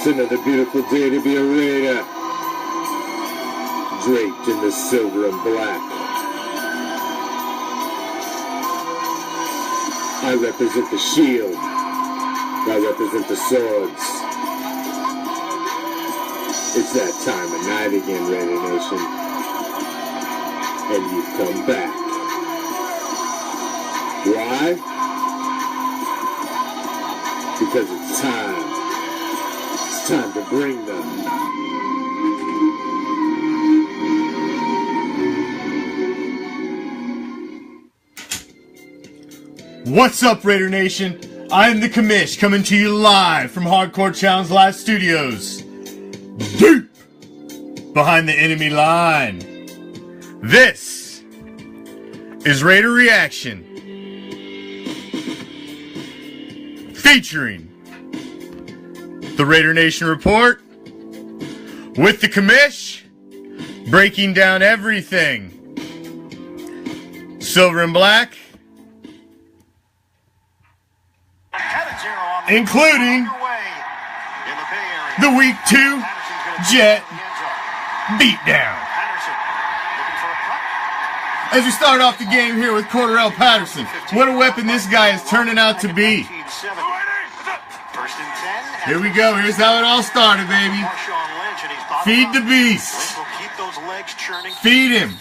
It's another beautiful day to be a Raider. Draped in the silver and black. I represent the shield. I represent the swords. It's that time of night again, Raider Nation. And you've come back. Why? Because it's time. It's time to bring them. What's up, Raider Nation? I'm the Commish, coming to you live from Hardcore Challenge Live Studios. Deep behind the enemy line. This is Raider Reaction. Featuring the Raider Nation Report with the Commish, breaking down everything silver and black, including the Week 2 Jet Beatdown. As we start off the game here with Cordarrelle Patterson, what a weapon this guy is turning out to be. Here we go. Here's how it all started, baby. Feed the beast. Feed him.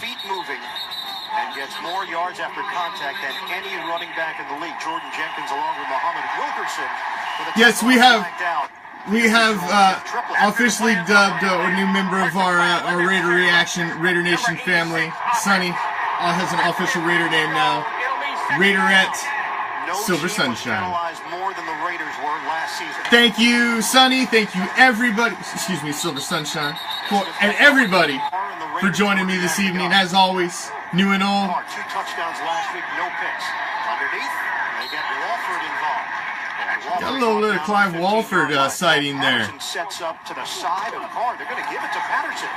Gets more yards after contact than any running back in the league. Jordan Jenkins along with Muhammad Wilkerson. Yes, we have officially dubbed a new member of our Raider Reaction, Raider Nation family. Sonny has an official Raider name now. Raiderette Silver Sunshine. Thank you, Sonny. Thank you, everybody. Excuse me, Silver Sunshine. And everybody for joining me this evening. As always, new and old. 2 touchdowns last week, no picks. Underneath, they get Walford involved. Got a little bit of Clive Walford sighting there. Sets up to the side of Carr. They're going to give it to Patterson.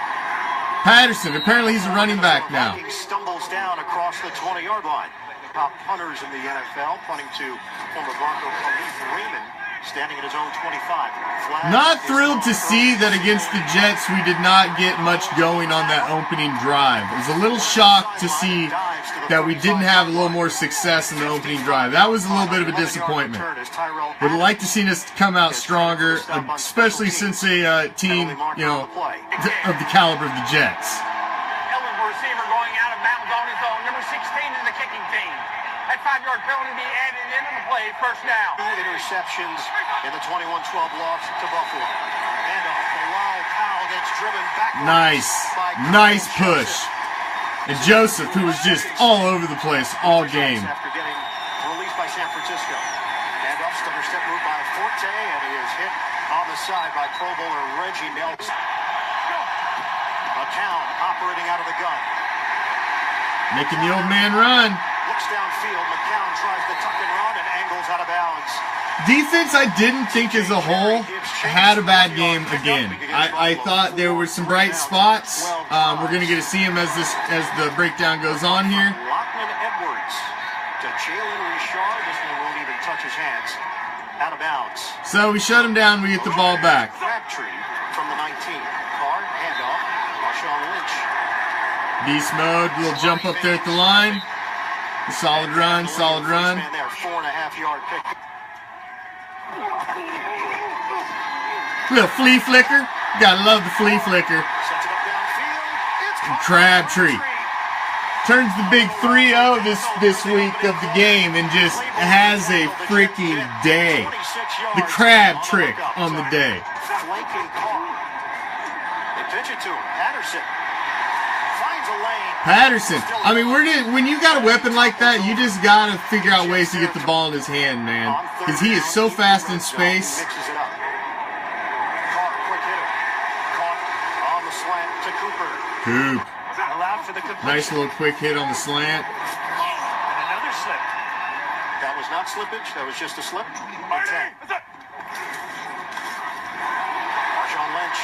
Patterson, apparently he's a running back now. Stumbles down across the 20-yard line. Top punters in the NFL, punting to former Bronco Commish Raymond, standing at his own 25. Not thrilled to see that against the Jets we did not get much going on that opening drive. I was a little shocked to see that we didn't have a little more success in the opening drive. That was a little bit of a disappointment. Would have liked to see us come out stronger, especially since a team, you know, of the caliber of the Jets. Receiver going out of bounds on his own. Number 16 in the kicking team. That 5-yard penalty be added into the play. First down. 2 interceptions in the 21-12 loss to Buffalo. And Bilal Powell gets driven back. Nice push. And Joseph, who was just all over the place all game. After getting released by San Francisco. And off stutter step move by Forte, and he is hit on the side by Pro Bowler Reggie Nelson. McCown operating out of the gun. Making the old man run. Looks downfield. McCown tries to tuck and run and angles out of bounds. Defense, I didn't think as a whole had a bad game again. I thought there were some bright spots. We're going to get to see him as the breakdown goes on here. Lockman Edwards to Jalen Richard. This one won't even touch his hands. Out of bounds. So we shut him down. We get the ball back. Crabtree from the 19. Carr, handoff. Marshawn Lynch. Beast mode, little jump up there at the line. Solid run. 4.5-yard pick. Little flea flicker. Gotta love the flea flicker. And Crabtree turns the big 3-0 this week of the game and just has a freaking day. The crab trick on the day. Flanking Carr. They pitch it to him. Patterson. Patterson. I mean, when you got a weapon like that, you just got to figure out ways to get the ball in his hand, man. Because he is so fast in space. Coop. Nice little quick hit on the slant. And another slip. That was not slippage. That was just a slip. Marshawn Lynch.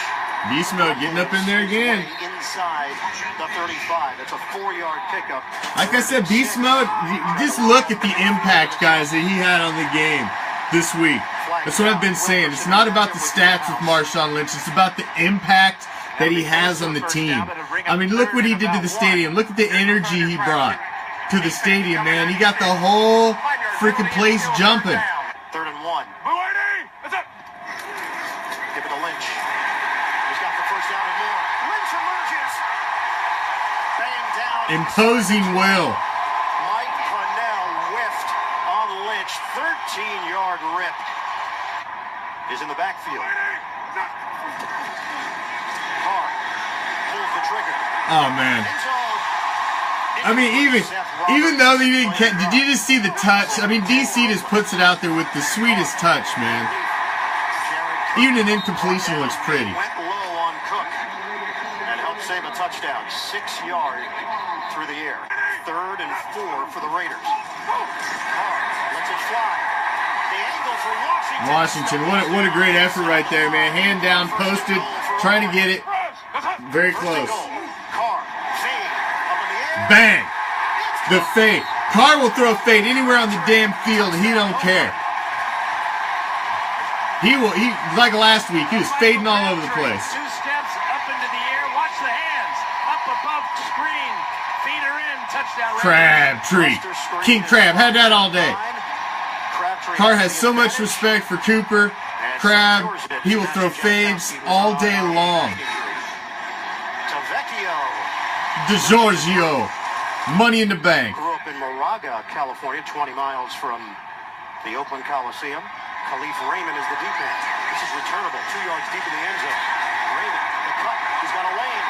Beast mode getting up in there again. Inside the 35. That's a 4-yard pickup. Like I said, Beast mode, just look at the impact, guys, that he had on the game this week. That's what I've been saying. It's not about the stats with Marshawn Lynch. It's about the impact that he has on the team. I mean, look what he did to the stadium. Look at the energy he brought to the stadium, man. He got the whole freaking place jumping. 3rd and 1. Give it to Lynch. He's got the first down and more. Lynch emerges. Banging down. Imposing will. Mike Purnell whiffed on Lynch. 13-yard rip. He's in the backfield. Carr pulls the trigger. Oh, man. I mean, even though they didn't catch, did you just see the touch? I mean, DC just puts it out there with the sweetest touch, man. Even an incompletion looks pretty. Went low on Cook and helped save a touchdown. 6 yards through the air. 3rd and 4 for the Raiders. Carr lets it fly. The angle for Washington. What a great effort right there, man. Hand down, posted, trying to get it. Very close. Bang! The fade. Carr will throw a fade anywhere on the damn field. He don't care. He like last week, he was fading all over the place. 2 steps up into the air. Watch the hands. Up above screen. Feet are in. Touchdown. Crabtree. King Crab. Had that all day. Carr has so much respect for Cooper. Crab. He will throw fades all day long. DeGiorgio. Money in the bank. Grew up in Moraga, California, 20 miles from the Oakland Coliseum. Khalif Raymond is the deep end. This is returnable, 2 yards deep in the end zone. Raymond, the cut, he's got a lane.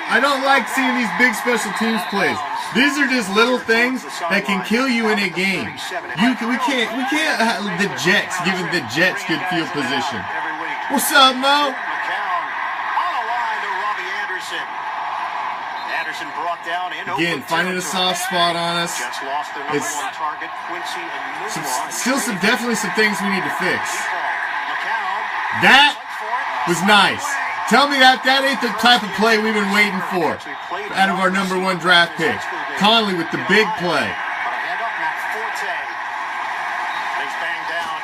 I don't like seeing these big special teams plays. These are just little things that can kill you in a game. We can't the Jets, giving the Jets good field position. What's up, Mo? McCown on a line to Robbie Anderson. Anderson brought down in Again, finding a soft spot on us. Jets lost their number 1 target, Quincy and definitely some things we need to fix. That was nice. Tell me that ain't the type of play we've been waiting for out of our number 1 draft pick. Conley with the big play. He's banged down.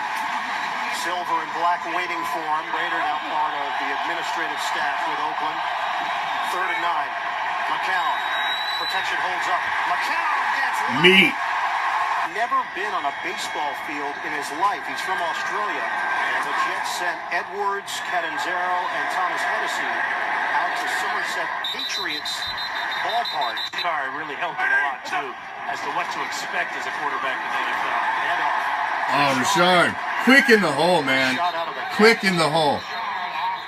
Silver and black waiting for him. Raider now part of the administrative staff with Oakland. 3rd and 9. McCown. Protection holds up. McCown gets meat. Never been on a baseball field in his life. He's from Australia. And the Jets sent Edwards, Catanzaro, and Thomas Hennessy out to Somerset Patriots ballpark. Carr really helped him a lot, too, as to what to expect as a quarterback in the NFL. Handoff. Oh, Richard. Quick in the hole, man. Quick in the hole.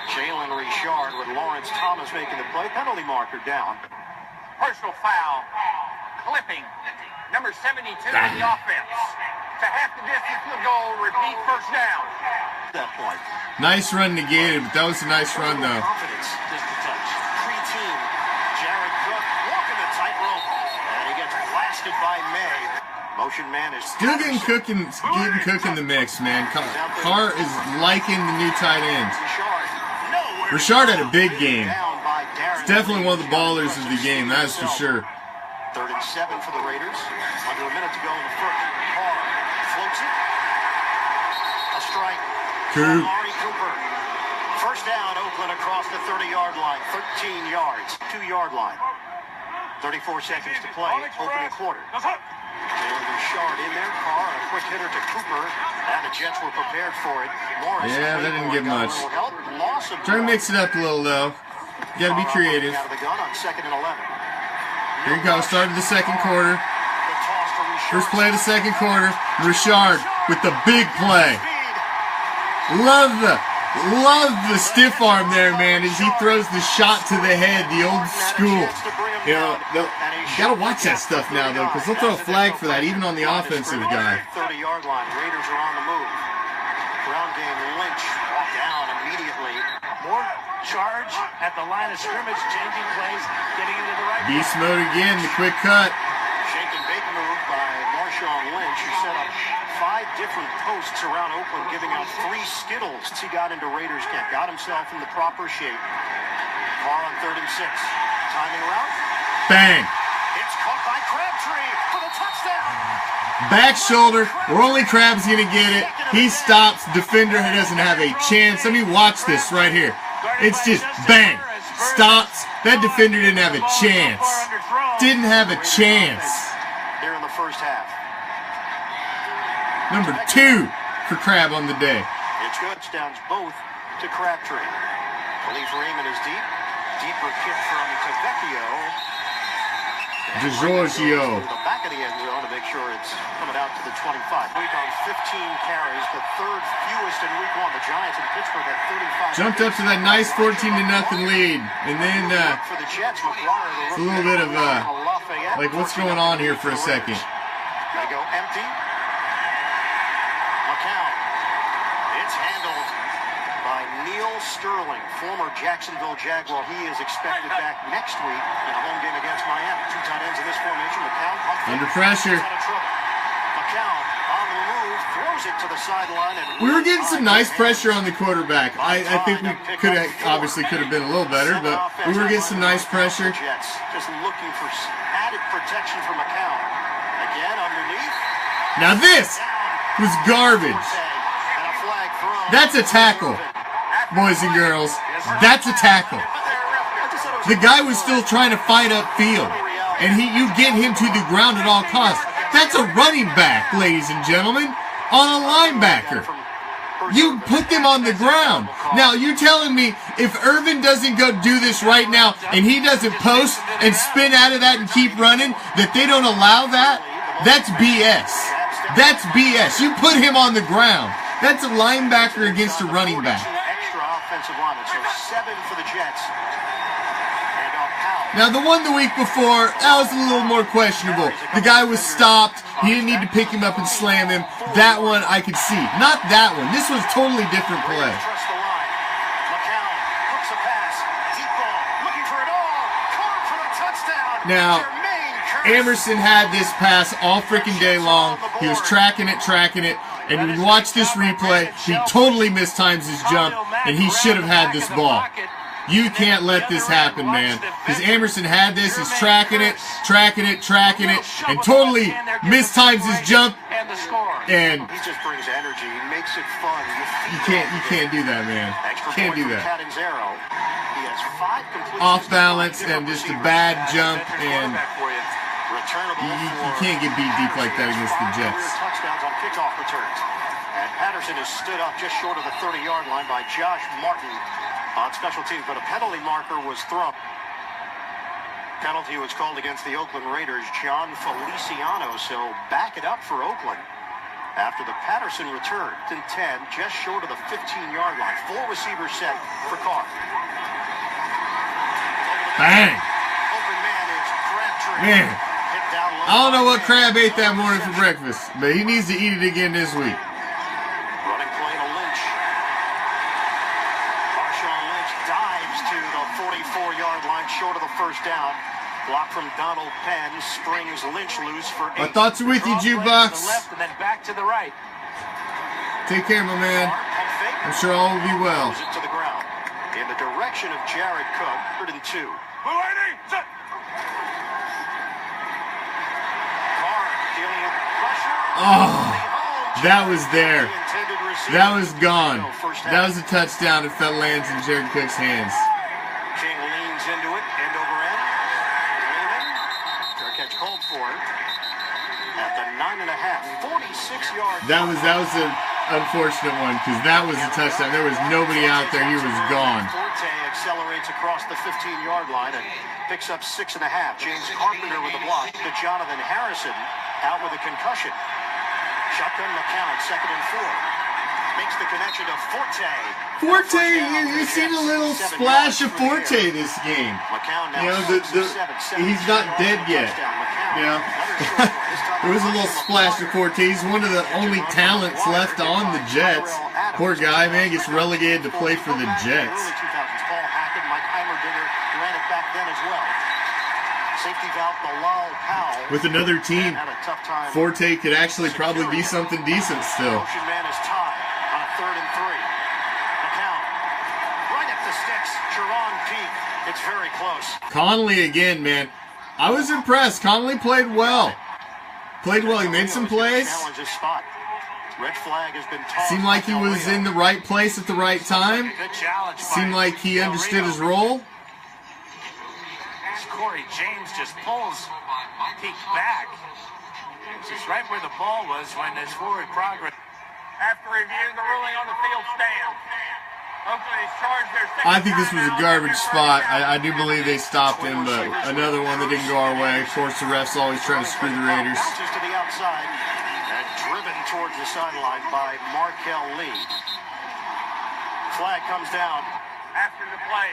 Jalen Richard with Lawrence Thomas making the play. Penalty marker down. Personal foul. Clipping. Number 72 in the offense. To half the distance to the goal. Repeat first down. At that point. Nice run negated, but that was a nice run, though. Confidence just a touch. Pre-team. Jared Cook walking the tightrope. And he gets blasted by May. Motion man is still getting Cook in the mix, man. Carr is liking the new tight ends. Richard had a big game. He's definitely one of the ballers of the game, that is for sure. 3rd and 7 for the Raiders. Under a minute to go in the first. Carr floats it. A strike. Cooper. First down, Oakland across the 30-yard line. 13 yards. 2-yard line. 34 seconds to play. Opening quarter. Jalen Richard in there. Carr, a quick hitter to Cooper. And the Jets were prepared for it. Morris, yeah, that didn't get much. Trying to mix it up a little, though. You gotta be creative. Out of the gun on 2nd and 11. Here you go. Start of the second quarter. First play of the second quarter. Richard with the big play. Love the stiff arm there, man, as he throws the shot to the head, the old school. You know, you gotta watch that stuff now, though, because they'll throw a flag for that, even on the offensive guy. 30-yard line. Raiders are on the move. Ground game. Lynch walked down immediately. More charge at the line of scrimmage, changing plays, getting into the right. Beast mode again, the quick cut. Shake and bake move by Marshawn Lynch, who set up 5 different posts around Oakland, giving out 3 Skittles. He got into Raiders camp, got himself in the proper shape. Carr on 3rd and 6. Timing around. Bang. It's Caught by Crabtree for the touchdown. Back shoulder, where only Crab's going to get it. He stops. Defender doesn't have a chance. Let me watch this right here. It's just bang. Stops. That defender didn't have a chance. Didn't have a chance. Here in the first half. Number 2 for Crab on the day. It's good. Touchdowns both to Crabtree. Khalif Raymond is deep. Deeper kick from Tavecchio. DeGiorgio. The back of the end zone to make sure it's coming out to the 25. Week on 15 carries, the third fewest in week 1. The Giants in Pittsburgh had 35. Jumped up to that nice 14-0 lead. And then for the Jets, McGuire, it's a little bit of like, what's going on here for a second? They go empty. McCown. It's handled by Neil Sterling, former Jacksonville Jaguar. He is expected back next week in a home game against Miami. 2 tight ends in this formation. McCown under pressure. McCown on the move, throws it to the sideline. And we were getting some nice pressure on the quarterback. I think we could have been a little better, but we were getting some nice pressure. Jets just looking for added protection from McCown. Again underneath. Now this was garbage. That's a tackle, boys and girls. That's a tackle. The guy was still trying to fight upfield, and you get him to the ground at all costs. That's a running back, ladies and gentlemen, on a linebacker. You put them on the ground. Now, you're telling me if Irvin doesn't go do this right now, and he doesn't post and spin out of that and keep running, that they don't allow that? That's BS. That's BS. You put him on the ground. That's a linebacker against a running back. Extra offensive linemen, so 7 for the Jets. Now, the one the week before, that was a little more questionable. The guy was stopped. He didn't need to pick him up and slam him. That one I could see. Not that one. This was totally different play. Now, Emerson had this pass all freaking day long. He was tracking it. And when you watch this replay, he totally mistimes his jump, and he should have had this ball. You can't let this happen, man. Because Emerson had this, he's tracking it, and totally mistimes his jump. And he just brings energy, he makes it fun. You can't do that, man. Can't do that. He has 5 complete off balance and just a bad jump, and you can't get beat deep like that against the Jets. Touchdowns on kickoff returns. And Patterson is stood up just short of the 30-yard line by Josh Martin on special teams, but a penalty marker was thrown. Penalty was called against the Oakland Raiders, John Feliciano, so back it up for Oakland. After the Patterson return, in 10, just short of the 15-yard line. 4 receivers set for Carr. Bang! Open man is Crabtree. Man, I don't know what Crab ate that morning for breakfast, but he needs to eat it again this week. Running play to Lynch. Marshawn Lynch dives to the 44-yard line, short of the first down. Block from Donald Penn springs Lynch loose for 8. My thoughts are with you, Jukebox. Left and then back to the right. Take care, my man. I'm sure all will be well. Throws it to the ground in the direction of Jared Cook. 3rd and 2. Oh, that was there. That was gone. That was a touchdown. It fell lands in Jared Cook's hands. King leans into it, end over end. Fair catch called for it at the 9.5, 46-yard. That was an unfortunate one because that was a touchdown. There was nobody out there. He was gone. Forte accelerates across the 15-yard line and picks up 6.5. James Carpenter with the block to Jonathan Harrison out with a concussion. Shotgun McCown, 2nd and 4. Makes the connection to Forte. Forte, you've seen a little splash of Forte this game. You know, he's not dead yet. You know, there was a little splash of Forte. He's one of the only talents left on the Jets. Poor guy, man, gets relegated to play for the Jets. Paul Hackett, Mike Heimerdinger ran it back then as well. Safety valve, Bilal Powell. With another team, Forte could actually probably be something decent still. Motion man is tied on a 3rd and 3. McCown, right at the sticks. Jerron Peak. It's very close. Connolly again, man. I was impressed. Conley played well. He made some plays. Red flag has been tossed. Seemed like he was in the right place at the right time. Good challenge. Seemed like he understood his role. Corey James just pulls Peak back. It's right where the ball was when his forward progress. After reviewing the ruling on the field stand, Oakland is charged their second. I think this was a garbage spot. I do believe they stopped him, but another one that didn't go our way. Of course, the refs always try to screw the Raiders. Bounces to the outside and driven towards the sideline by Markel Lee. Flag comes down. After the play,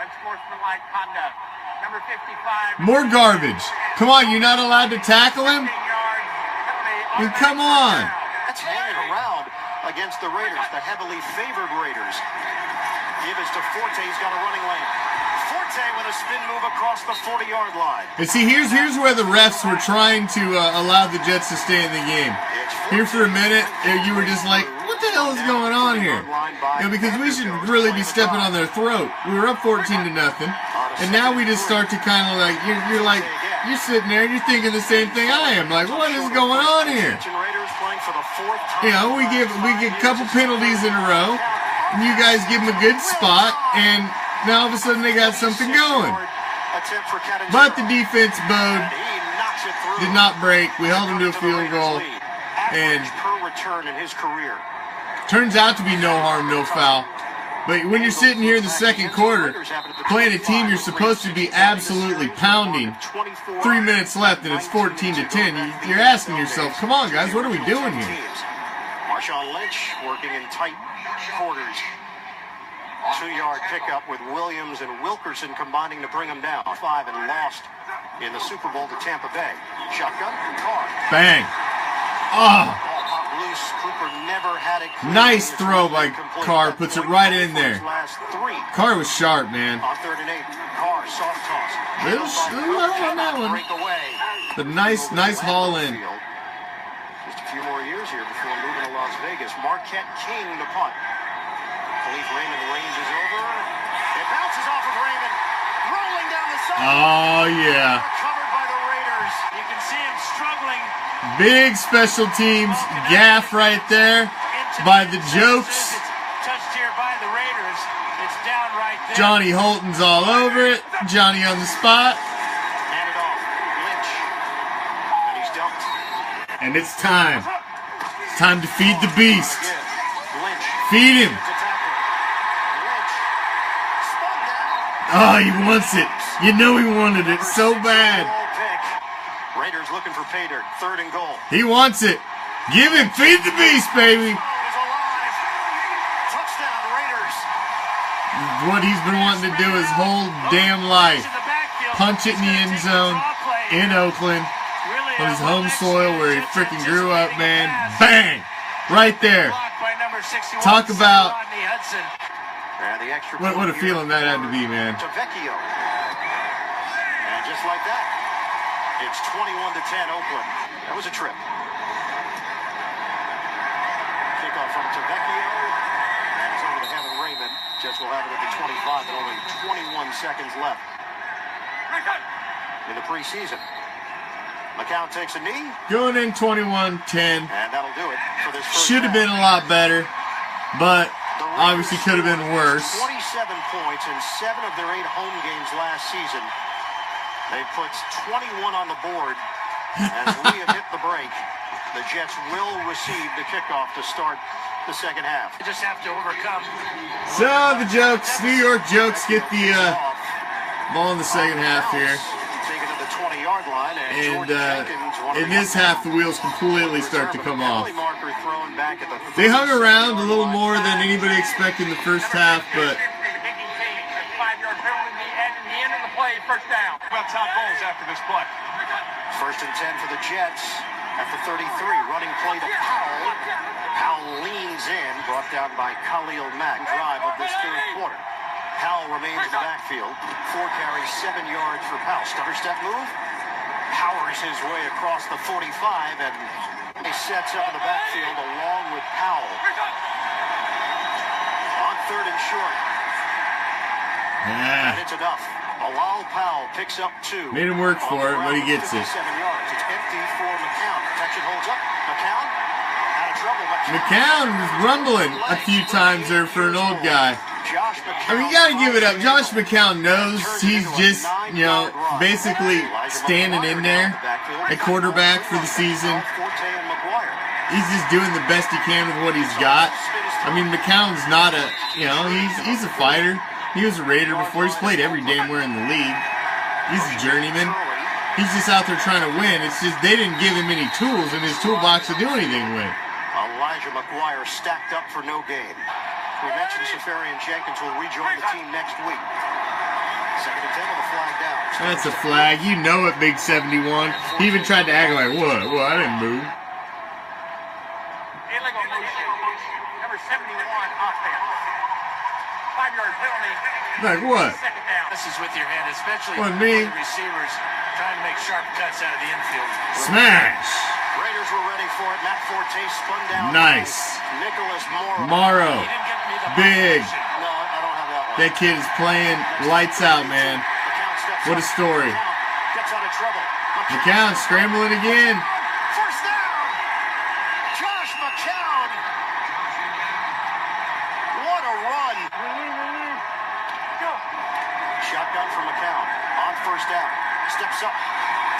unsportsmanlike conduct. Number 55. More garbage. Come on, you're not allowed to tackle him? I mean, come on. That's hanging around against the Raiders, the heavily favored Raiders. Give it to Forte. He's got a running lane. Forte with a spin move across the 40-yard line. And see, here's where the refs were trying to allow the Jets to stay in the game. Here for a minute, you were just like, what the hell is going on here? Because we should really be stepping on their throat. We were up 14-0, and now we just start to kind of like, you're sitting there and you're thinking the same thing I am. Like, what is going on here? You know, we get a couple penalties in a row, and you guys give them a good spot, and now all of a sudden they got something going. But the defense bowed, did not break. We held them to a field goal, and turns out to be no harm, no foul. But when you're sitting here in the second quarter, playing a team you're supposed to be absolutely pounding, 3 minutes left and it's 14-10, you're asking yourself, come on guys, what are we doing here? Marshawn Lynch working in tight quarters. 2-yard pickup with Williams and Wilkerson combining to bring him down. 5 and lost in the Super Bowl to Tampa Bay. Shotgun from Carr. Bang. Oh. Cooper never had it. Nice throw by Carr. Puts it right in there. Carr was sharp, man. On 3rd and 8. Carr, soft toss. Little on that one. But nice haul in. Just a few more years here before moving to Las Vegas. Marquette King to punt. Khalif Raymond ranges over. It bounces off of Raymond. Rolling down the side. Oh, yeah. Covered by the Raiders. You can see him struggling. Big special teams gaff right there by the Jokes. Touched here by the Raiders. It's down right there. Johnny Holton's all over it. Johnny on the spot. Handed off. Lynch. And he's dumped. And it's time. It's time to feed the beast. Lynch. Feed him. Lynch. Spun down. Oh, he wants it. You know he wanted it so bad. Raiders looking for pay dirt. 3rd and goal. He wants it. Give him. Feed the beast, baby. Alive. Touchdown, Raiders. What he's been wanting to do his whole damn life. Punch it in the end zone in Oakland on his home soil where he freaking grew up, man. Bang. Right there. Talk about what a feeling that had to be, man. And just like that, it's 21-10 Oakland. That was a trip. Kickoff from Tavecchio. And it's over to Heather Raymond. Jets will have it at the 25 with only 21 seconds left in the preseason. McCown takes a knee. Going in 21-10. And that'll do it for this first Should have been a lot better, but obviously could have been worse. 27 points in 7 of their 8 home games last season. They put 21 on the board. As we have hit the break, the Jets will receive the kickoff to start the second half. They just have to overcome. So the Jokes, New York Jokes, get the ball in the second half here. Taken to the 20-yard line, And in this half, the wheels completely start to come off. They hung around a little more than anybody expected in the first half, but First down. About top goals after this play. 1st and 10 for the Jets at the 33. Running play to Powell. Powell leans in, brought down by Khalil Mack. Drive of this 3rd quarter. Powell remains in the backfield. 4 carries, 7 yards for Powell. Stutter step move. Powers his way across the 45, and he sets up in the backfield along with Powell. On 3rd and short. yeah. And it's enough. Bilal Powell picks up 2. Made him work for it, but he gets it. 57 yards. It's empty for McCown. Protection holds up. McCown out of trouble. McCown was rumbling a few times there for an old guy. Josh McCown. I mean, you gotta give it up. Josh McCown knows he's just, you know, basically standing in there at quarterback for the season. He's just doing the best he can with what he's got. I mean, McCown's not a, you know, he's a fighter. He was a Raider before. He's played every damn where in the league. He's a journeyman. He's just out there trying to win. It's just they didn't give him any tools in his toolbox to do anything with. Elijah McGuire stacked up for no gain. We mentioned Safarian Jenkins will rejoin the team next week. 2nd and 10 with a flag down. That's a flag. You know it, Big 71. He even tried to act like, what? Well, I didn't move. Illegal motion. Number 71, offense. 5-yard penalty. Like what? Second down. This is with your hand, especially What, me? the receivers trying to make sharp cuts out of the infield. Smash! Raiders were ready for it. Matt Forte spun down. Nice. Nicholas Morrow. Morrow. He didn't get me the Big. position. No, I don't have that one. That kid is playing lights out, man. McCown steps What a up. story. McCown gets out of trouble. McCown scrambling again. First down. Josh McCown. What a run. Shotgun from McCown on first down. Steps up.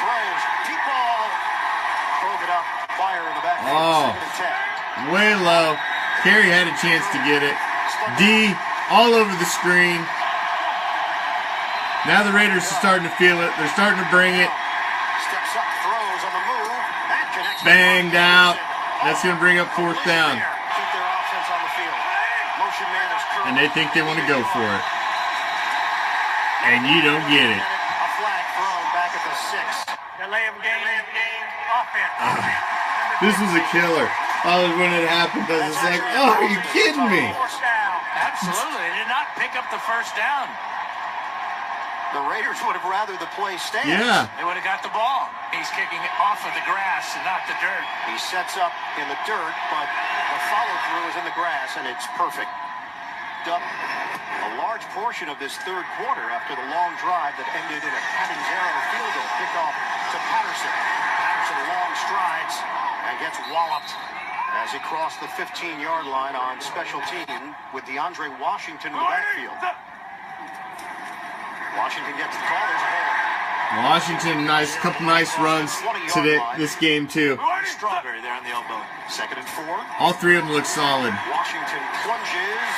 Throws. Deep ball. Drove it up. Fire in the backfield. Oh. 2nd and 10. Way low. Kerry had a chance to get it. D all over the screen. Now the Raiders are starting to feel it. They're starting to bring it. Steps up, throws on the move. That connects. Banged out. That's going to bring up 4th down. Keep their offense on the field. Motion man is curled. And they think they want to go for it. And you don't get it. A flag thrown back at the 6. Delay of game. Offense. This was a killer. When it happened, I was like, oh, are you kidding me? Fourth down. Absolutely. They did not pick up the first down. The Raiders would have rather the play stand. Yeah. They would have got the ball. He's kicking it off of the grass and not the dirt. He sets up in the dirt, but the follow-through is in the grass, and it's perfect. Up a large portion of this 3rd quarter after the long drive that ended in a Catanzaro field goal. Kickoff to Patterson. Patterson long strides and gets walloped as he crossed the 15-yard line on special team with DeAndre Washington in the backfield. Washington gets the call. There's a hole. Washington, couple nice runs to this game too. Strawberry there on the elbow. 2nd and 4. All 3 of them look solid. Washington plunges.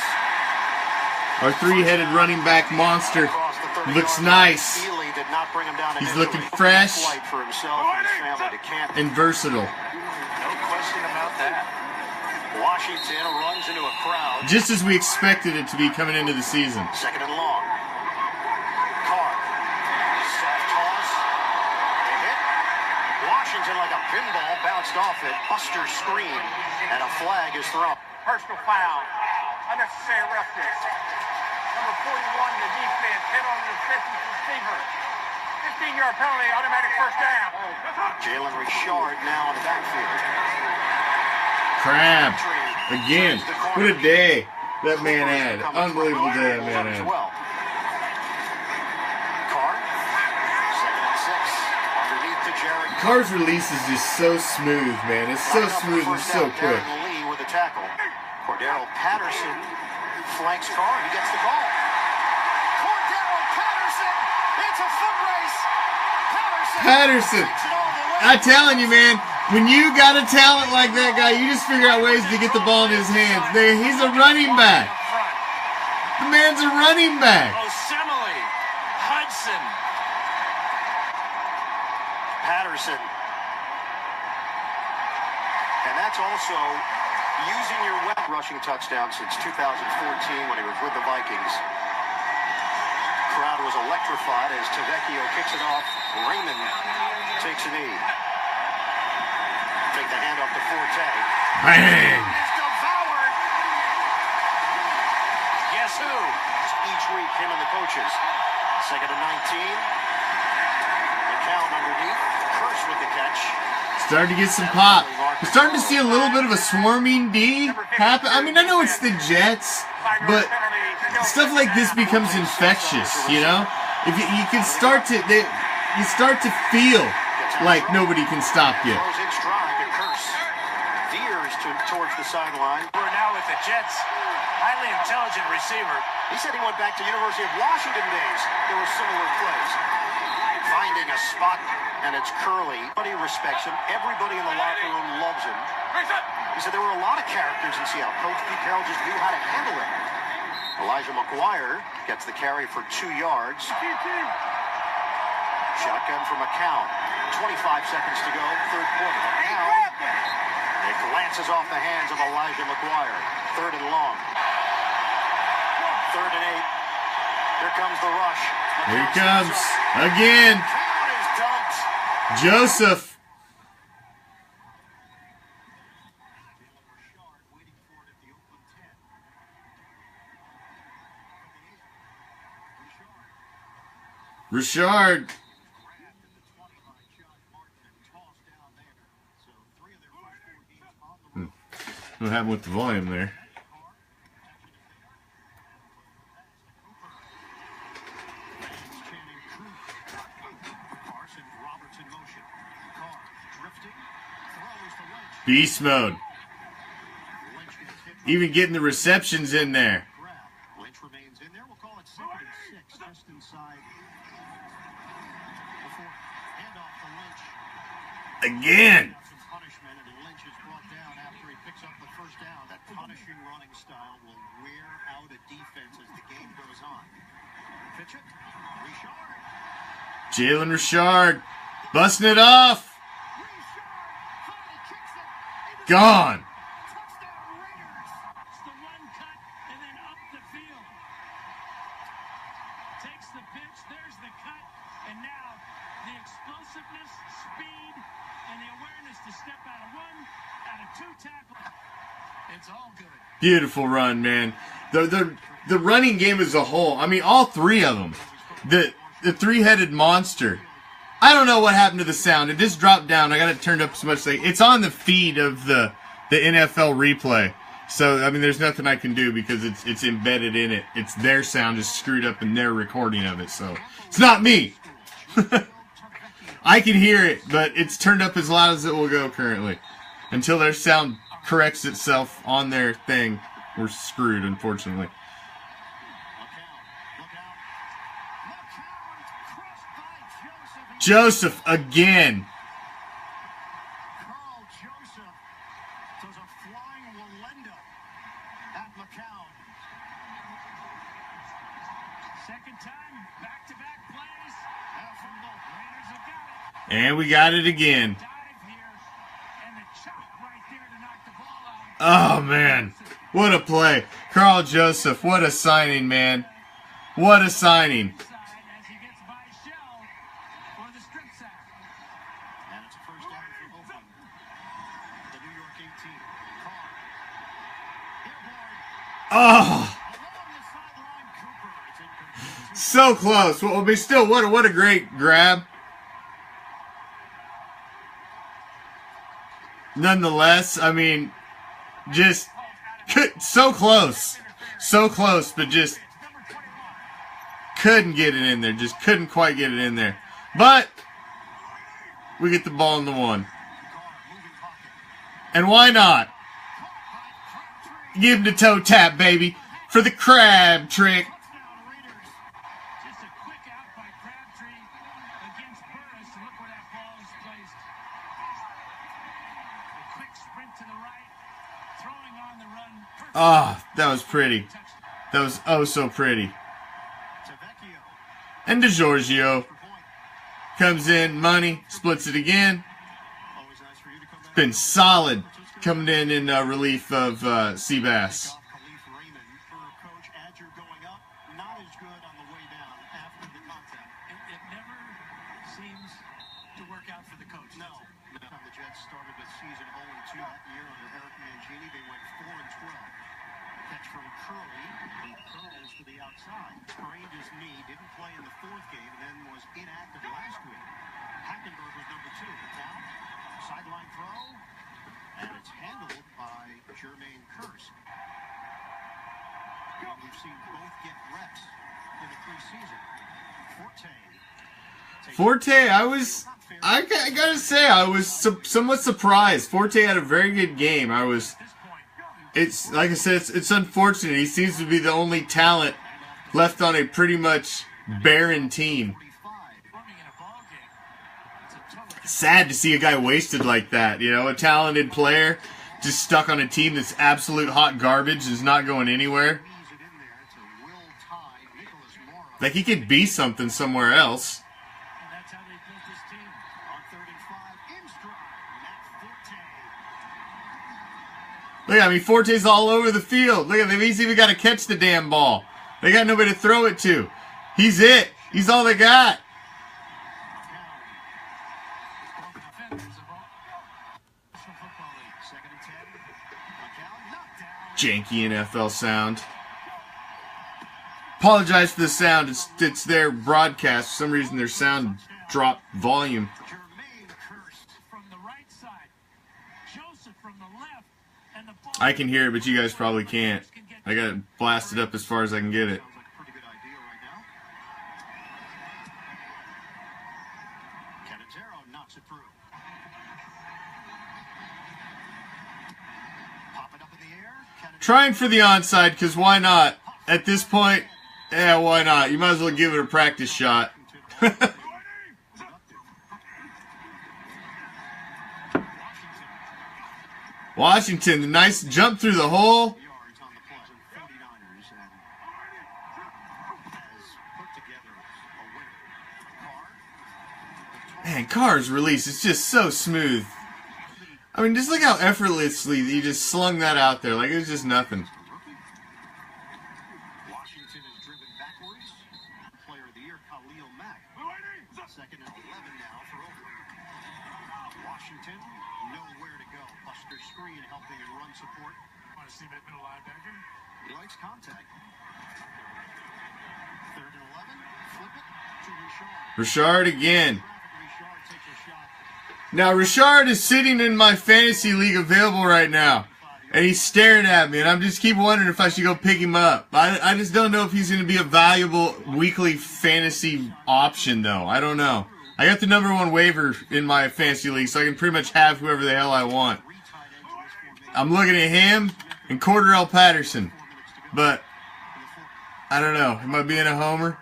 Our 3-headed running back monster Across the 30-yard looks line. nice Ely did not bring him down He's initially. looking fresh. Flight for himself and his family to camp. and versatile. No question about that. Washington runs into a crowd. Just as we expected it to be coming into the season. 2nd and long. Carr. Soft toss. They hit. Washington like a pinball bounced off it. Buster screen. And a flag is thrown. Personal foul. Unnecessary roughness. Number 41 in the defense. Hit on the 50th receiver. 15-yard penalty. Automatic first down. Jalen Richard now in the backfield. Crab. Again. What a day that man had. Unbelievable day that man had. Carr. 2nd and 6. Underneath to Jared. Carr's release is just so smooth, man. It's so smooth and so quick. Darren Lee with the tackle. Cordero Patterson flanks Carr. He gets the call. Cordero Patterson. It's a foot race. Patterson. Takes it all the way. I'm telling you, man. When you got a talent like that guy, you just figure out ways to get the ball in his hands. He's a running back. The man's a running back. Osemele, Hudson. Patterson. And that's also using your weapon. Rushing touchdown since 2014 when he was with the Vikings. Crowd was electrified as Tavecchio kicks it off. Raymond takes a knee. Take the handoff to Forte. Bang! It's devoured. Guess who? Each week, him and the coaches. 2nd and 19. McCown underneath. Curse with the catch. Starting to get some pop. We're starting to see a little bit of a swarming D happen. I mean, I know it's the Jets, but stuff like this becomes infectious, you know? If you can start to, you start to feel like nobody can stop you. Throws in stride to Curse. Veers towards the sideline. We're now with the Jets' highly intelligent receiver. He said he went back to University of Washington days. There were similar plays. Finding a spot, and it's Curly. Everybody respects him. Everybody in the locker room loves him. He said there were a lot of characters in Seattle. Coach Pete Carroll just knew how to handle it. Elijah McGuire gets the carry for 2 yards. Shotgun from McCown. 25 seconds to go, third quarter. McCown. It glances off the hands of Elijah McGuire. Third and long. 3rd and 8. Here comes the rush. Here he comes again. McCown is dumped. Joseph. Richard. What happened with the volume there? Beast mode. Even getting the receptions in there. Lynch remains in there. We'll call it 2nd and 6, just inside. Before handoff to Lynch. Again. Some punishment, and Lynch is brought down after he picks up the first down. That punishing running style will wear out a defense as the game goes on. Pitch it. Richard. Jalen Richard. Busting it off. Gone. Touchdown Raiders. It's the run cut and then up the field. Takes the pitch, there's the cut, and now the explosiveness, speed, and the awareness to step out of 1, out of 2 tackles. It's all good. Beautiful run, man. The running game as a whole. I mean, all 3 of them. The 3-headed monster. I don't know what happened to the sound. It just dropped down. I got it turned up so much. It's on the feed of the NFL replay. So, I mean, there's nothing I can do because it's embedded in it. It's their sound is screwed up in their recording of it. So, it's not me. I can hear it, but it's turned up as loud as it will go currently. Until their sound corrects itself on their thing, we're screwed, unfortunately. Joseph again. Carl Joseph does a flying Walendo at McCown. Second time, back-to-back plays. And a fumble. Raiders have got it. And we got it again. Dive here, and the chop right there to knock the ball out. Oh, man. What a play. Carl Joseph, what a signing, man. What a signing. As he gets by Shell for the strip sack. And it's a first down for Oakland. The New York 18. Carr. Oh, Along the sideline, Cooper. It's incomplete. so close. Well, but still, what a great grab. Nonetheless, I mean, just so close. So close, but just couldn't get it in there. Just couldn't quite get it in there. But we get the ball in the 1. And why not? Give him the toe tap, baby, for the crab trick. Touchdown Raiders. Just a quick out by Crabtree against Burris. And look where that ball is placed. A quick sprint to the right. Throwing on the run. Perfect. Ah, that was pretty. That was oh so pretty. Tavecchio. And DeGiorgio For point. comes in, money, splits it again. Always nice for you to come back. Been solid coming in relief of Seabass. Khalif Raymond for Coach Adger going up. Not as good on the way down after the contact. It never seems to work out for the coach. No. The Jets started the season 0-2 that year under Eric Mangini. They went 4-12. Catch from Curly. He curls to the outside. Sprained his knee. Didn't play in the 4th game and then was inactive last week. Hackenberg was number 2. Now, sideline throw. And it's handled by Jermaine Curse. We've seen both get reps in the preseason. Forte, I gotta say, I was somewhat surprised. Forte had a very good game. It's like I said, it's unfortunate. He seems to be the only talent left on a pretty much barren team. Sad to see a guy wasted like that. You know, a talented player just stuck on a team that's absolute hot garbage, is not going anywhere. Like, he could be something somewhere else. Look, I mean, Forte's all over the field. Look at them. He's even got to catch the damn ball. They got nobody to throw it to. He's it. He's all they got. Janky NFL sound. Apologize for the sound. It's their broadcast. For some reason, their sound dropped volume. I can hear it, but you guys probably can't. I got it blasted up as far as I can get it. Trying for the onside, because why not? At this point, yeah, why not? You might as well give it a practice shot. Washington, the nice jump through the hole. Man, Carr's release is just so smooth. I mean, just look how effortlessly he just slung that out there. Like, it was just nothing. Washington is driven backwards. Player of the year, Khalil Mack. Second and 11 now for Oakland. Washington, nowhere to go. Buster screen helping in run support. Want to see that middle linebacker? He likes contact. Third and 11. Flip it to Richard. Richard again. Now, Richard is sitting in my fantasy league available right now. And he's staring at me. And I'm just keep wondering if I should go pick him up. I just don't know if he's going to be a valuable weekly fantasy option, though. I don't know. I got the #1 waiver in my fantasy league, so I can pretty much have whoever the hell I want. I'm looking at him and Cordarrelle Patterson. But, I don't know. Am I being a homer?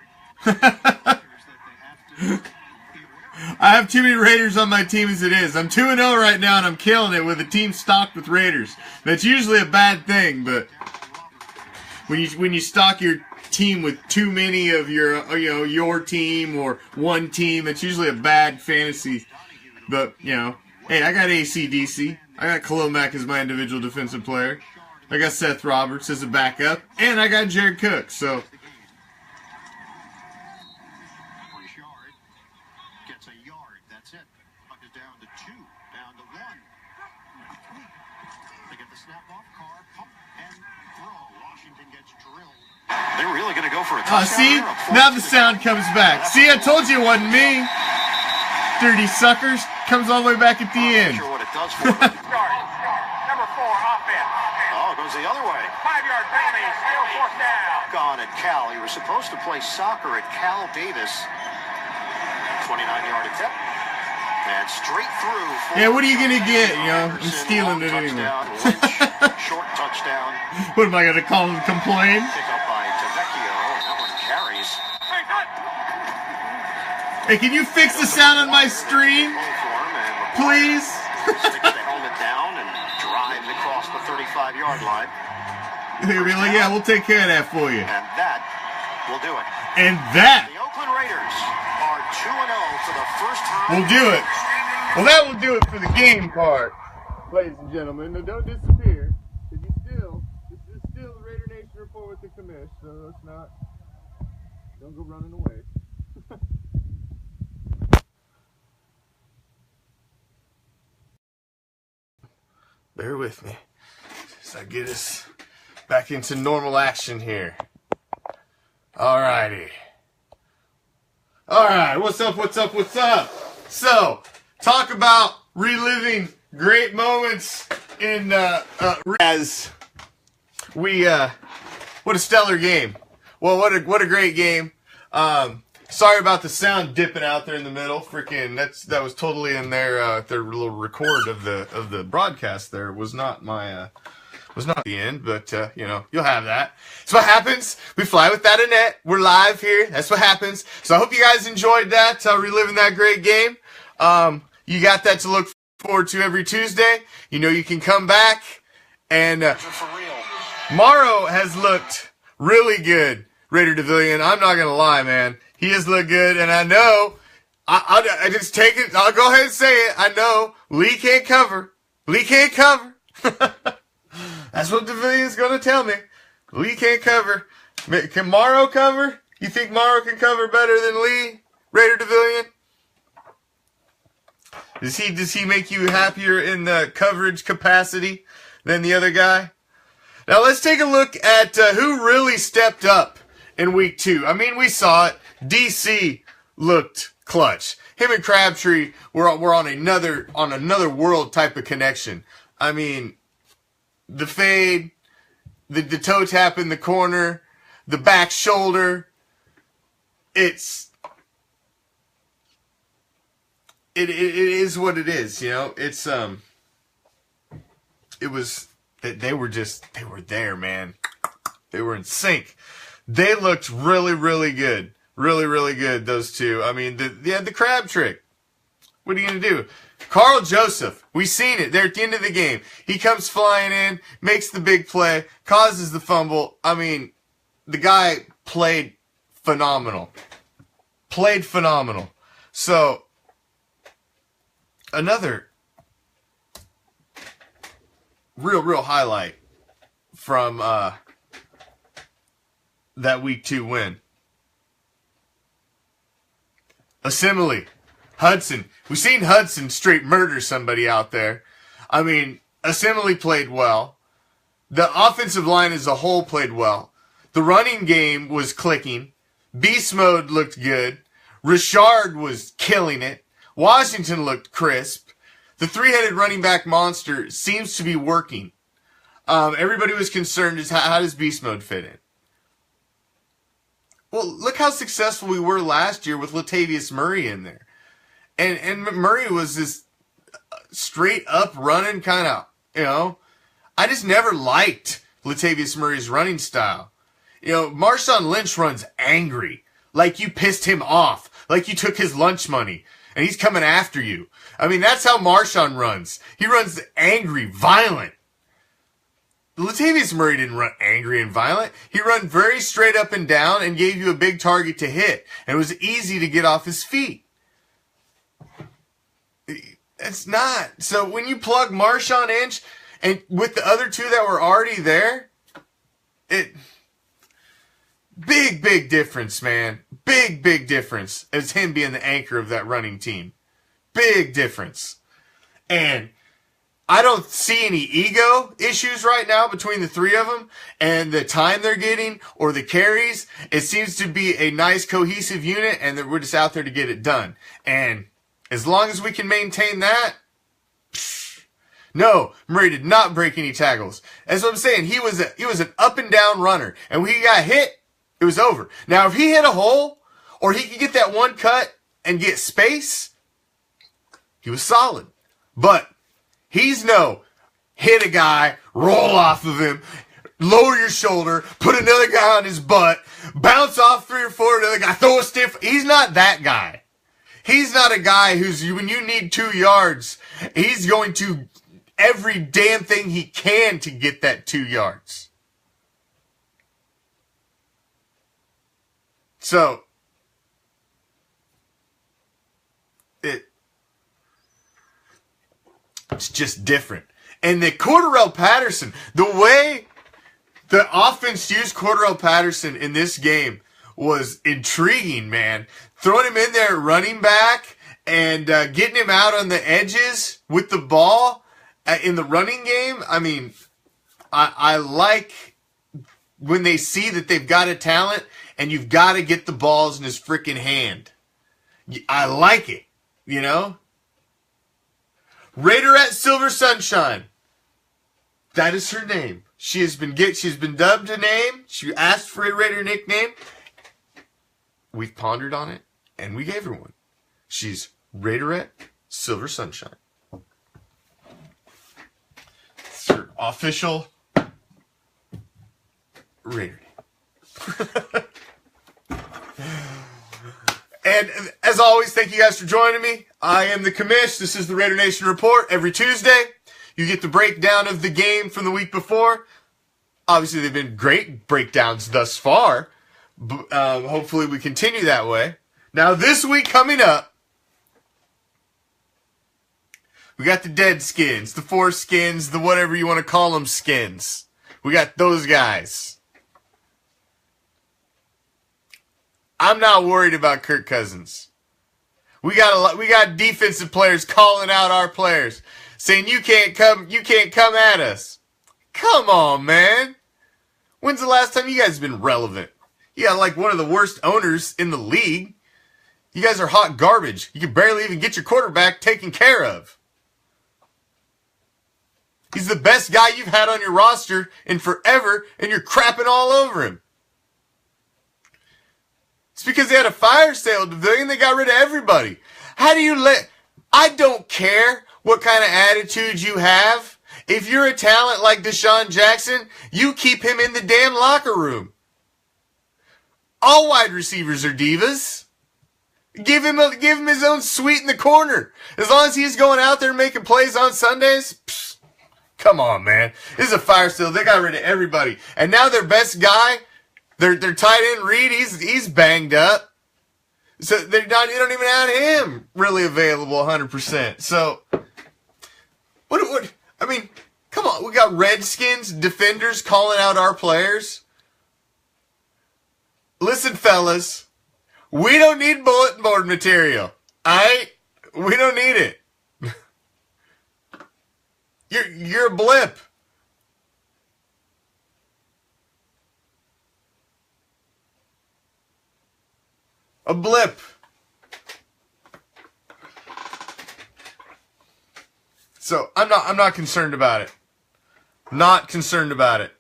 I have too many Raiders on my team as it is. I'm 2-0 right now, and I'm killing it with a team stocked with Raiders. That's usually a bad thing, but when you stock your team with too many of your team or one team, it's usually a bad fantasy. But hey, I got AC/DC. I got Khalil Mack as my individual defensive player. I got Seth Roberts as a backup, and I got Jared Cook. So. They're really going to go for a touchdown. See? Now the sound comes back. See, I told you it wasn't me. Dirty suckers. Comes all the way back at the end. Not sure what it does for them. Number 4, offense. Oh, it goes the other way. 5-yard penalty, still fourth down. Gone at Cal. You were supposed to play soccer at Cal Davis. 29-yard attempt. And straight through. Yeah, what are you going to get? I'm stealing it anyway. Short touchdown. What am I going to call him? Complain? Pick up by Tavecchio. That one carries. Hey, can you fix the sound on my stream? Please? Sticks the helmet down and drives across the 35-yard line. They'll be like, yeah, we'll take care of that for you. And that will do it. And that The Oakland Raiders are 2-0 for the first time. will do it. Well, that will do it for the game part, ladies and gentlemen. Now, don't disappear. This is still the Raider Nation Report with the Commish, so don't go running away. Bear with me as I get us back into normal action here. Alrighty. Alright, what's up? So, talk about reliving great moments in as what a stellar game. Well, what a great game. Sorry about the sound dipping out there in the middle. Freaking, that was totally in their little record of the broadcast. There was not the end, but you know, you'll have that. That's what happens. We fly without a net. We're live here. That's what happens. So I hope you guys enjoyed that, reliving that great game. You got that to look forward to every Tuesday. You know you can come back, and Morrow has looked really good. Raider Devilian, I'm not gonna lie, man. He has looked good, and I know, I just take it, I'll go ahead and say it, I know, Lee can't cover. Lee can't cover. That's what Devillion's going to tell me. Lee can't cover. Can Morrow cover? You think Morrow can cover better than Lee, Raider Devilion? Does he make you happier in the coverage capacity than the other guy? Now let's take a look at who really stepped up in week 2. I mean, we saw it. DC looked clutch. Him and Crabtree were on another world type of connection. I mean, the fade, the toe tap in the corner, the back shoulder. It is what it is, you know. They were there, man. They were in sync. They looked really, really good. Really, really good, those two. I mean, the crab trick. What are you going to do? Carl Joseph, we seen it there at the end of the game. He comes flying in, makes the big play, causes the fumble. I mean, the guy played phenomenal. Played phenomenal. So, another real highlight from that week 2 win. Assembly. Hudson. We've seen Hudson straight murder somebody out there. I mean, Assembly played well. The offensive line as a whole played well. The running game was clicking. Beast mode looked good. Richard was killing it. Washington looked crisp. The three-headed running back monster seems to be working. Everybody was concerned as how does beast mode fit in? Well, look how successful we were last year with Latavius Murray in there. And Murray was this straight up running kind of, you know. I just never liked Latavius Murray's running style. You know, Marshawn Lynch runs angry. Like you pissed him off. Like you took his lunch money. And he's coming after you. I mean, that's how Marshawn runs. He runs angry, violent. Latavius Murray didn't run angry and violent. He ran very straight up and down and gave you a big target to hit. And it was easy to get off his feet. It's not. So when you plug Marshawn Lynch and with the other two that were already there, big difference, man. Big difference as him being the anchor of that running team. Big difference. And I don't see any ego issues right now between the three of them and the time they're getting or the carries. It seems to be a nice cohesive unit and that we're just out there to get it done. And as long as we can maintain that, no, Murray did not break any tackles. That's what I'm saying. He was an up and down runner. And when he got hit, it was over. Now, if he hit a hole or he could get that one cut and get space, he was solid. But he's no hit a guy, roll off of him, lower your shoulder, put another guy on his butt, bounce off 3 or 4, another guy, throw a stiff. He's not that guy. He's not a guy who's, when you need 2 yards, he's going to every damn thing he can to get that 2 yards. So, it's just different. And the Cordarrelle Patterson, the way the offense used Cordarrelle Patterson in this game was intriguing, man. Throwing him in there running back and getting him out on the edges with the ball in the running game. I mean, I like when they see that they've got a talent and you've got to get the balls in his freaking hand. I like it, you know? Raider at Silver Sunshine. That is her name. She's been dubbed a name. She asked for a Raider nickname. we've pondered on it, and we gave her one. She's Raiderette Silver Sunshine. It's her official Raider name. And as always, thank you guys for joining me. I am the Commish. This is the Raider Nation Report. Every Tuesday, you get the breakdown of the game from the week before. Obviously, they've been great breakdowns thus far. Hopefully, we continue that way. Now, this week coming up, we got the dead skins, the foreskins, the whatever you want to call them skins. We got those guys. I'm not worried about Kirk Cousins. We got defensive players calling out our players, saying you can't come at us. Come on, man. When's the last time you guys have been relevant? You got like one of the worst owners in the league. You guys are hot garbage. You can barely even get your quarterback taken care of. He's the best guy you've had on your roster in forever, and you're crapping all over him. It's because they had a fire sale and they got rid of everybody. How do you I don't care what kind of attitude you have. If you're a talent like Deshaun Jackson, you keep him in the damn locker room. All wide receivers are divas. Give him his own suite in the corner. As long as he's going out there making plays on Sundays, come on, man. This is a fire sale. They got rid of everybody. And now their best guy, their tight end Reed, he's banged up. So they don't even have him really available 100%. So what I mean, come on. We got Redskins defenders calling out our players. Listen, fellas, we don't need bulletin board material. We don't need it. You're a blip. A blip. So I'm not concerned about it. Not concerned about it.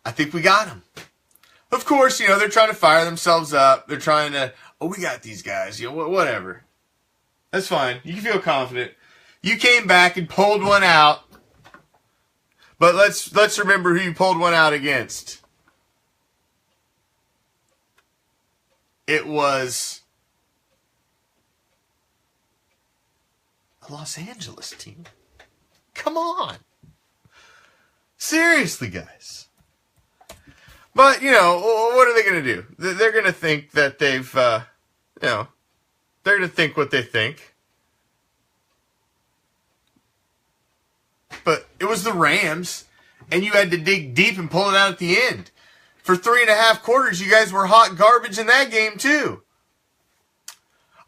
I think we got him. Of course, they're trying to fire themselves up. They're trying to, we got these guys. Whatever. That's fine. You can feel confident. You came back and pulled one out. But let's remember who you pulled one out against. It was a Los Angeles team. Come on. Seriously, guys. But, what are they going to do? They're going to think that they've, they're going to think what they think. But it was the Rams, and you had to dig deep and pull it out at the end. For 3.5 quarters, you guys were hot garbage in that game, too.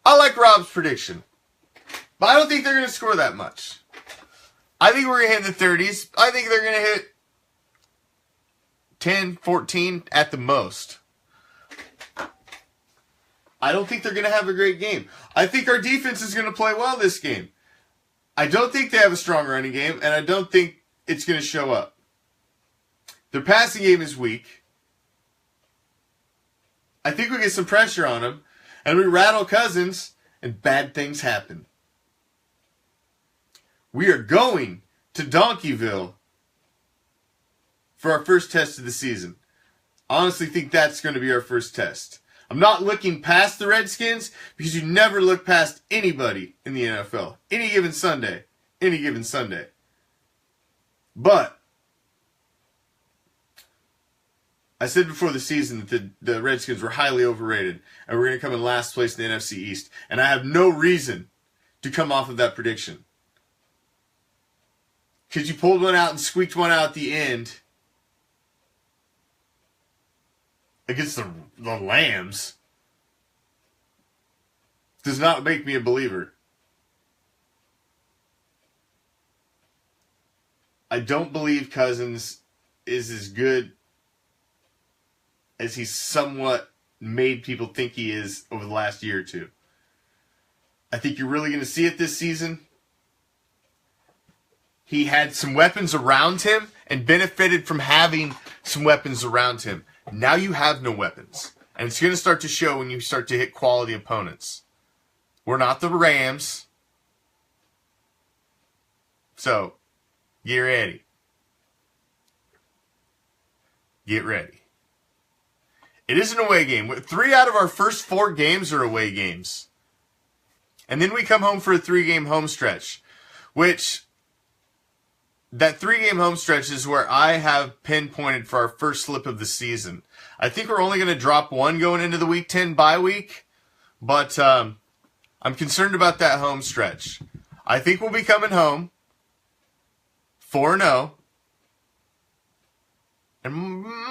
I like Rob's prediction. But I don't think they're going to score that much. I think we're going to hit the 30s. I think they're going to hit 10, 14 at the most. I don't think they're going to have a great game. I think our defense is going to play well this game. I don't think they have a strong running game, and I don't think it's going to show up. Their passing game is weak. I think we get some pressure on them, and we rattle Cousins, and bad things happen. We are going to Donkeyville for our first test of the season. I honestly think that's going to be our first test. I'm not looking past the Redskins because you never look past anybody in the NFL. Any given Sunday. Any given Sunday. But I said before the season that the Redskins were highly overrated and we're going to come in last place in the NFC East. And I have no reason to come off of that prediction. Because you pulled one out and squeaked one out at the end against the Lambs does not make me a believer. I don't believe Cousins is as good as he's somewhat made people think he is over the last year or two. I think you're really going to see it this season. He had some weapons around him and benefited from having some weapons around him. Now you have no weapons. And it's going to start to show when you start to hit quality opponents. We're not the Rams. So, get ready. Get ready. It is an away game. 3 out of our first 4 games are away games. And then we come home for a 3-game home stretch. Which, that 3-game home stretch is where I have pinpointed for our first slip of the season. I think we're only going to drop 1 going into the Week 10 bye week. But I'm concerned about that home stretch. I think we'll be coming home 4-0. And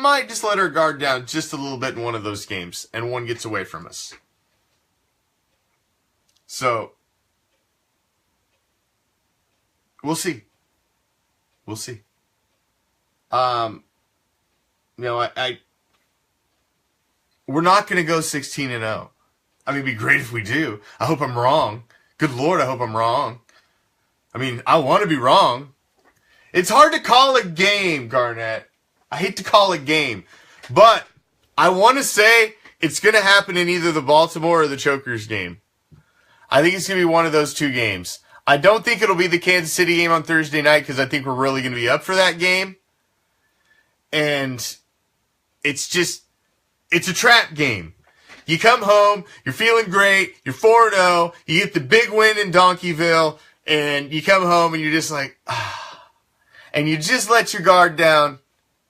might just let our guard down just a little bit in one of those games. And one gets away from us. So, we'll see. We'll see. We're not going to go 16-0. I mean, it'd be great if we do. I hope I'm wrong. Good Lord, I hope I'm wrong. I mean, I want to be wrong. It's hard to call a game, Garnett. I hate to call a game. But I want to say it's going to happen in either the Baltimore or the Chokers game. I think it's going to be one of those 2 games. I don't think it'll be the Kansas City game on Thursday night because I think we're really going to be up for that game. And it's a trap game. You come home, you're feeling great, you're 4-0, you get the big win in Donkeyville, and you come home and you're just like, ah. And you just let your guard down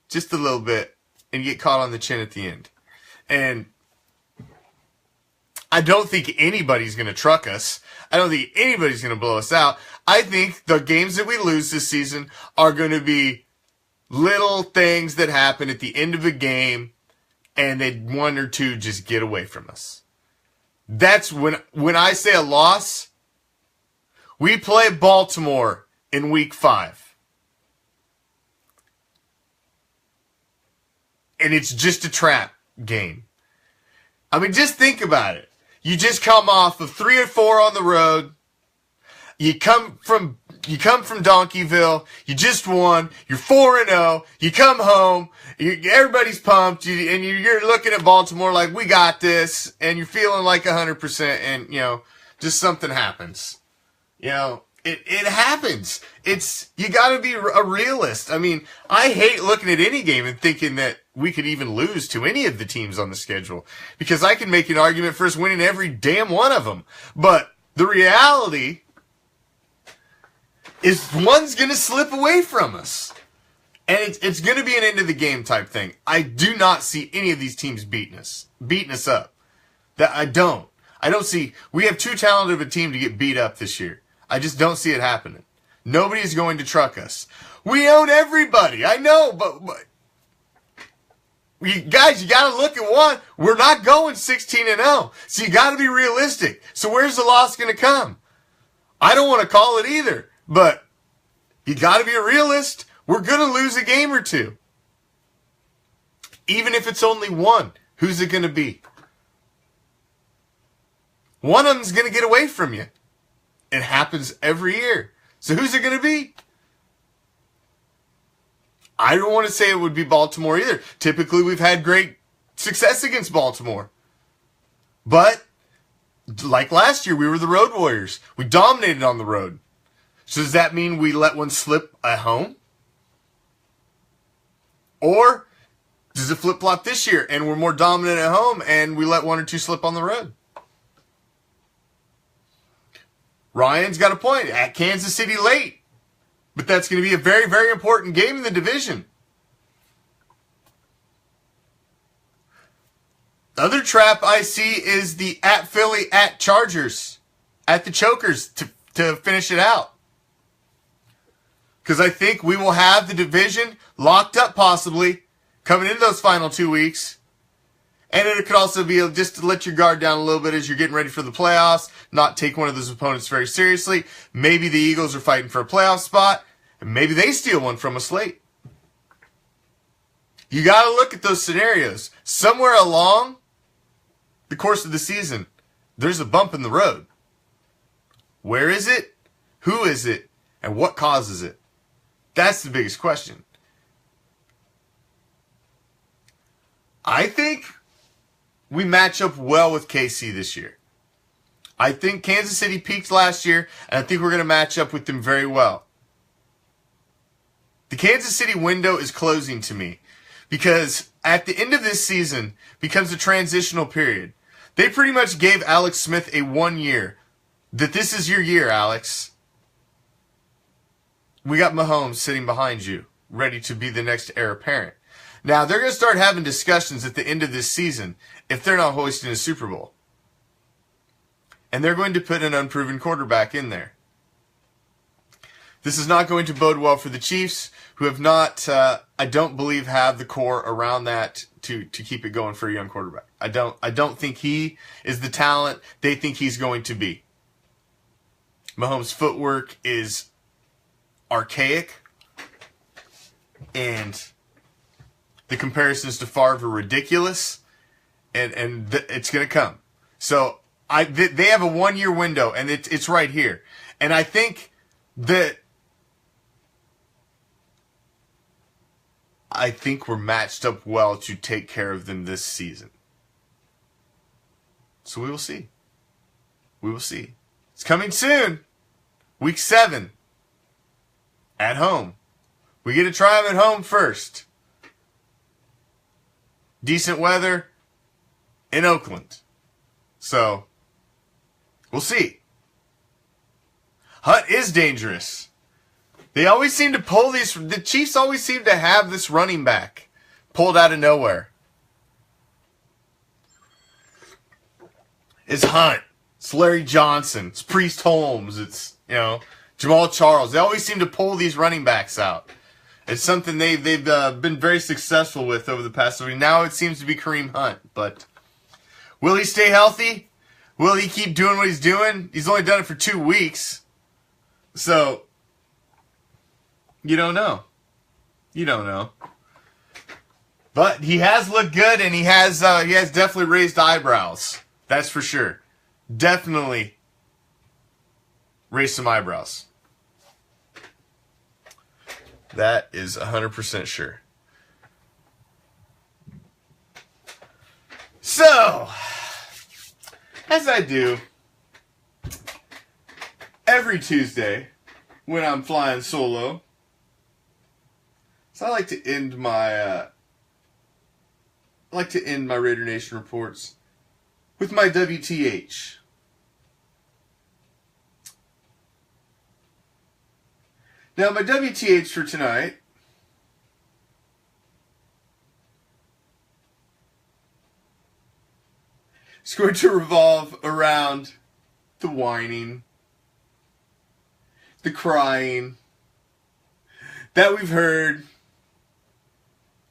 just a little bit, and you get caught on the chin at the end. And I don't think anybody's going to truck us. I don't think anybody's going to blow us out. I think the games that we lose this season are going to be little things that happen at the end of a game, and they 1 or 2 just get away from us. That's when I say a loss, we play Baltimore in Week 5. And it's just a trap game. I mean, just think about it. You just come off of 3 or 4 on the road. You come from Donkeyville. You just won. You're 4-0. You come home. Everybody's pumped. And you're looking at Baltimore like, we got this. And you're feeling like 100%. And, just something happens. It happens. You got to be a realist. I mean, I hate looking at any game and thinking that we could even lose to any of the teams on the schedule, because I can make an argument for us winning every damn one of them. But the reality is one's going to slip away from us. And it's going to be an end of the game type thing. I do not see any of these teams beating us up. I don't see, we have too talented of a team to get beat up this year. I just don't see it happening. Nobody's going to truck us. We own everybody. I know, but you got to look at one. We're not going 16-0. So you got to be realistic. So where's the loss going to come? I don't want to call it either, but you got to be a realist. We're going to lose a game or 2. Even if it's only 1, who's it going to be? One of them's going to get away from you. It happens every year. So who's it going to be? I don't want to say it would be Baltimore either. Typically, we've had great success against Baltimore. But, like last year, we were the Road Warriors. We dominated on the road. So does that mean we let one slip at home? Or does it flip-flop this year and we're more dominant at home and we let 1 or 2 slip on the road? Ryan's got a point. At Kansas City late. But that's going to be a very, very important game in the division. The other trap I see is the at Philly, at Chargers, at the Chokers to finish it out. Because I think we will have the division locked up possibly coming into those final 2 weeks. And it could also be just to let your guard down a little bit as you're getting ready for the playoffs, not take one of those opponents very seriously. Maybe the Eagles are fighting for a playoff spot, and maybe they steal one from us late. You got to look at those scenarios. Somewhere along the course of the season, there's a bump in the road. Where is it? Who is it? And what causes it? That's the biggest question. I think we match up well with KC this year. I think Kansas City peaked last year, and I think we're going to match up with them very well. The Kansas City window is closing to me because at the end of this season becomes a transitional period. They pretty much gave Alex Smith a 1 year. That this is your year, Alex. We got Mahomes sitting behind you, ready to be the next heir apparent. Now, they're going to start having discussions at the end of this season if they're not hoisting a Super Bowl. And they're going to put an unproven quarterback in there. This is not going to bode well for the Chiefs, who have not, I don't believe, have the core around that to keep it going for a young quarterback. I don't think he is the talent they think he's going to be. Mahomes' footwork is archaic, and the comparisons to Favre are ridiculous, and it's going to come. So they have a 1 year window, and it's right here. And I think that we're matched up well to take care of them this season. So we will see. We will see. It's coming soon. Week 7. At home. We get to try them at home first. Decent weather in Oakland. So, we'll see. Hunt is dangerous. They always seem to pull these... The Chiefs always seem to have this running back pulled out of nowhere. It's Hunt. It's Larry Johnson. It's Priest Holmes. It's, Jamal Charles. They always seem to pull these running backs out. It's something they've been very successful with over the past week. Now it seems to be Kareem Hunt. But will he stay healthy? Will he keep doing what he's doing? He's only done it for 2 weeks. So, you don't know. You don't know. But he has looked good, and he has definitely raised eyebrows. That's for sure. Definitely raised some eyebrows. That is 100% sure. So, as I do every Tuesday when I'm flying solo, so I like to end my Raider Nation reports with my WTH. Now, my WTH for tonight is going to revolve around the whining, the crying that we've heard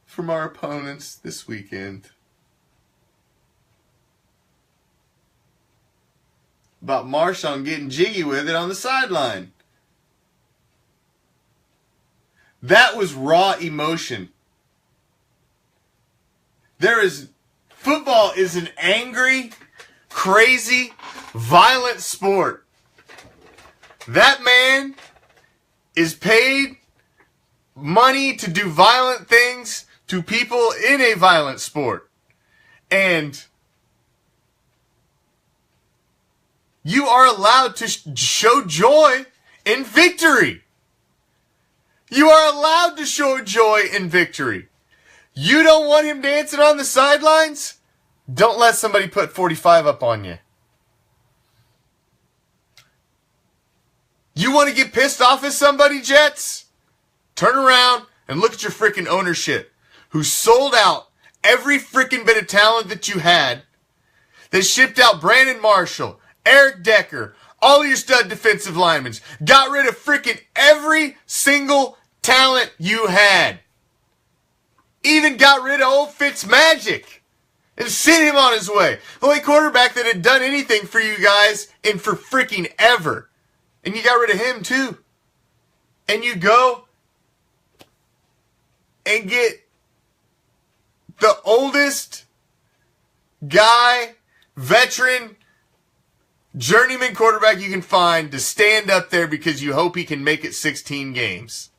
from our opponents this weekend about Marshawn getting jiggy with it on the sideline. That was raw emotion. Football is an angry, crazy, violent sport. That man is paid money to do violent things to people in a violent sport. And you are allowed to show joy in victory. You are allowed to show joy in victory. You don't want him dancing on the sidelines? Don't let somebody put 45 up on you. You want to get pissed off at somebody, Jets? Turn around and look at your freaking ownership, who sold out every freaking bit of talent that you had. They shipped out Brandon Marshall, Eric Decker, all your stud defensive linemen. Got rid of freaking every single talent you had. Even got rid of old Fitzmagic and sent him on his way. The only quarterback that had done anything for you guys in for freaking ever. And you got rid of him too. And you go and get the oldest guy, veteran, journeyman quarterback you can find to stand up there because you hope he can make it 16 games.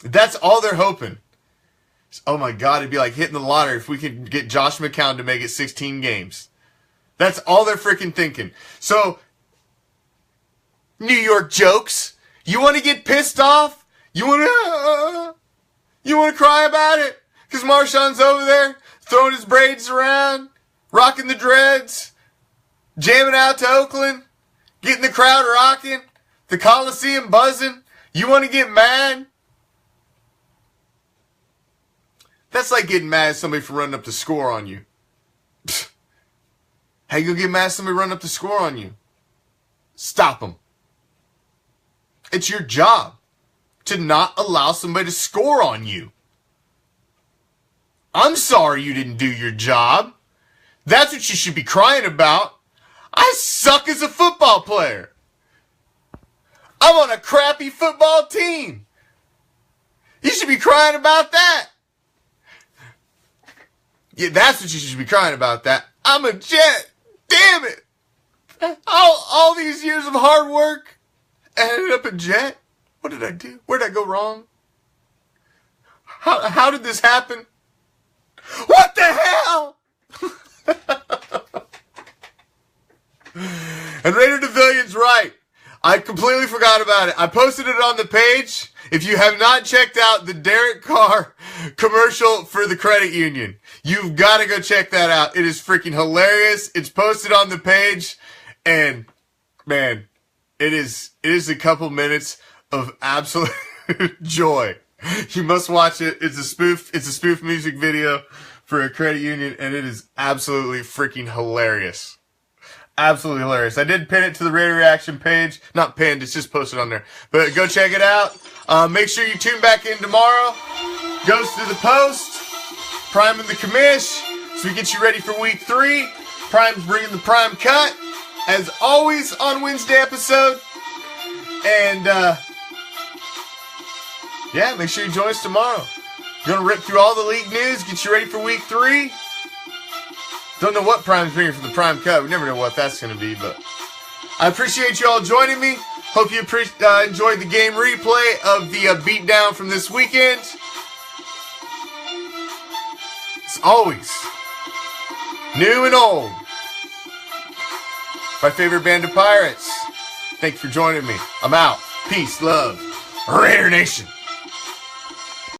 That's all they're hoping. Oh my God, it'd be like hitting the lottery if we could get Josh McCown to make it 16 games. That's all they're freaking thinking. So, New York jokes, you want to get pissed off? You want to cry about it? Because Marshawn's over there throwing his braids around, rocking the dreads, jamming out to Oakland, getting the crowd rocking, the Coliseum buzzing. You want to get mad? That's like getting mad at somebody for running up the score on you. How you gonna get mad at somebody running up the score on you? Stop them. It's your job to not allow somebody to score on you. I'm sorry you didn't do your job. That's what you should be crying about. I suck as a football player. I'm on a crappy football team. You should be crying about that. Yeah, that's what you should be crying about, that. I'm a Jet. Damn it. All these years of hard work, I ended up a Jet. What did I do? Where did I go wrong? How did this happen? What the hell? And Raider DeVillion's right. I completely forgot about it. I posted it on the page. If you have not checked out the Derek Carr commercial for the credit union, you've got to go check that out. It is freaking hilarious. It's posted on the page, and man, it is a couple minutes of absolute joy. You must watch it. It's a spoof music video for a credit union, and it is absolutely freaking hilarious. Absolutely hilarious. I did pin it to the Raider Reaction page. Not pinned, it's just posted on there. But go check it out. Make sure you tune back in tomorrow. Goes to the post. Prime and the Commish. So we get you ready for week 3. Prime's bringing the Prime cut. As always on Wednesday episode. And, yeah, make sure you join us tomorrow. We're going to rip through all the league news. Get you ready for week 3. Don't know what Prime's bringing for the Prime cut. We never know what that's going to be, but I appreciate you all joining me. Hope you enjoyed the game replay of the beatdown from this weekend. As always, new and old, my favorite band of pirates. Thanks for joining me. I'm out. Peace, love, Raider Nation.